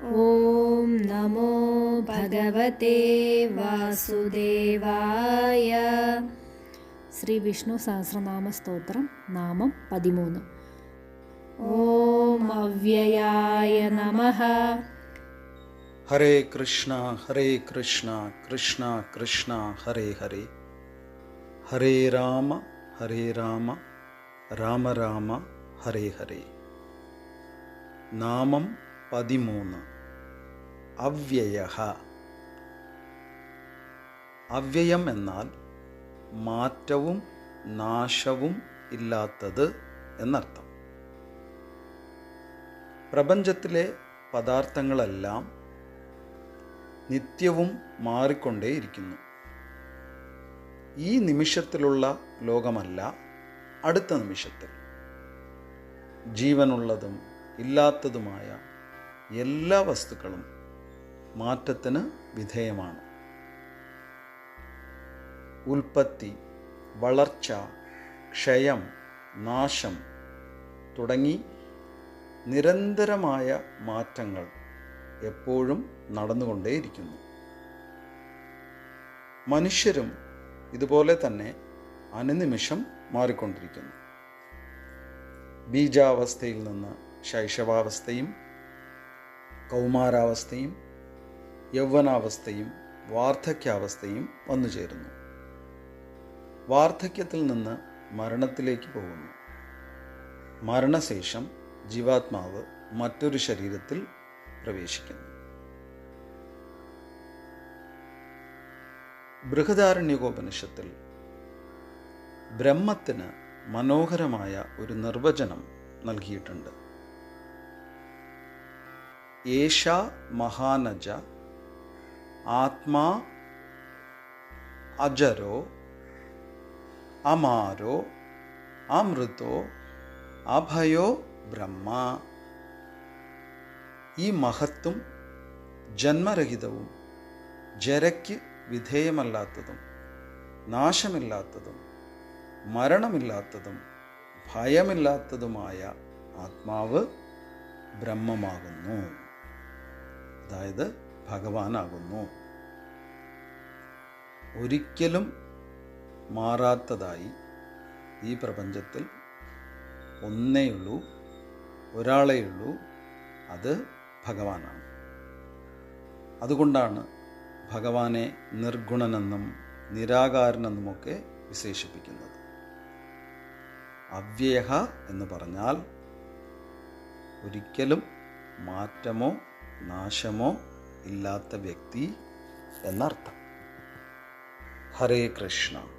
ഓം നമോ ഭഗവതേ വാസുദേവായ. ശ്രീ വിഷ്ണു സഹസ്രനാമ സ്തോത്രം, നാമം 13. ഓം അവ്യയായ നമഃ. ഹരേ കൃഷ്ണ കൃഷ്ണ കൃഷ്ണ ഹരേ ഹരേ. ഹരേ രാമ രാമ രാമ ഹരേ ഹരേ. നാമം 13. അവ്യയഃ. അവ്യയം എന്നാൽ മാറ്റവും നാശവും ഇല്ലാത്തത് എന്നർത്ഥം. പ്രപഞ്ചത്തിലെ പദാർത്ഥങ്ങളെല്ലാം നിത്യവും മാറിക്കൊണ്ടേയിരിക്കുന്നു. ഈ നിമിഷത്തിലുള്ള ലോകമല്ല അടുത്ത നിമിഷത്തിൽ. ജീവനുള്ളതും ഇല്ലാത്തതുമായ എല്ലാ വസ്തുക്കളും മാറ്റത്തിന് വിധേയമാണ്. ഉൽപ്പത്തി, വളർച്ച, ക്ഷയം, നാശം തുടങ്ങി നിരന്തരമായ മാറ്റങ്ങൾ എപ്പോഴും നടന്നുകൊണ്ടേയിരിക്കുന്നു. മനുഷ്യരും ഇതുപോലെ തന്നെ അനുനിമിഷം മാറിക്കൊണ്ടിരിക്കുന്നു. ബീജാവസ്ഥയിൽ നിന്ന് ശൈശവാവസ്ഥയും കൗമാരാവസ്ഥയും യൗവനാവസ്ഥയും വാർദ്ധക്യാവസ്ഥയും വന്നുചേരുന്നു. വാർദ്ധക്യത്തിൽ നിന്ന് മരണത്തിലേക്ക് പോകുന്നു. മരണശേഷം ജീവാത്മാവ് മറ്റൊരു ശരീരത്തിൽ പ്രവേശിക്കുന്നു. ബൃഹദാരണ്യകോപനിഷത്തിൽ ബ്രഹ്മത്തിന് മനോഹരമായ ഒരു നിർവചനം നൽകിയിട്ടുണ്ട്. ഏഷ മഹാനജ ആത്മാ അജരോ അമാരോ അമൃതോ അഭയോ ബ്രഹ്മ. ഈ മഹത്തും ജന്മരഹിതവും ജരയ്ക്ക് വിധേയമല്ലാത്തതും നാശമില്ലാത്തതും മരണമില്ലാത്തതും ഭയമില്ലാത്തതുമായ ആത്മാവ് ബ്രഹ്മമാകുന്നു, അതായത് ഭഗവാനാകുന്നു. ഒരിക്കലും മാറാത്തതായി ഈ പ്രപഞ്ചത്തിൽ ഒന്നേയുള്ളൂ, ഒരാളേയുള്ളൂ, അത് ഭഗവാനാണ്. അതുകൊണ്ടാണ് ഭഗവാനെ നിർഗുണനെന്നും നിരാകാരനെന്നുമൊക്കെ വിശേഷിപ്പിക്കുന്നത്. അവ്യയഃ എന്ന് പറഞ്ഞാൽ ഒരിക്കലും മാറ്റമോ നാശമോ ഇല്ലാത്ത വ്യക്തി എന്നർത്ഥം. ഹരേ കൃഷ്ണ.